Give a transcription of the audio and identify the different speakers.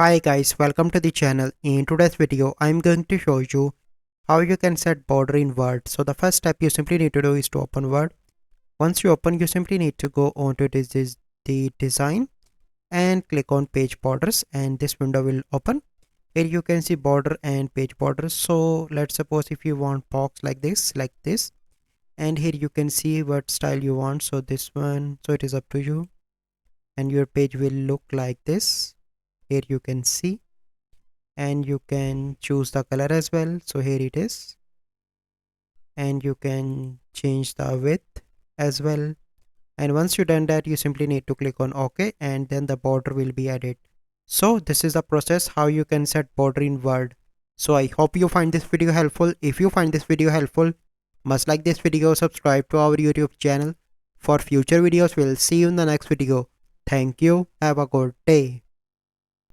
Speaker 1: Hi guys, welcome to the channel. In today's video, I'm going to show you how you can set border in Word. So the first step you simply need to do is to open Word. Once you open, you simply need to go on to the design and click on page borders and this window will open. Here you can see border and page borders. So let's suppose if you want box like this, and here you can see what style you want. So this one, so it is up to you, and your page will look like this. Here you can see, and you can choose the color as well. So here it is, and you can change the width as well. And once you done that, you simply need to click on OK, and then the border will be added. So this is the process how you can set border in Word. So I hope you find this video helpful. If you find this video helpful, must like this video, subscribe to our YouTube channel for future videos. We'll see you in the next video. Thank you. Have a good day.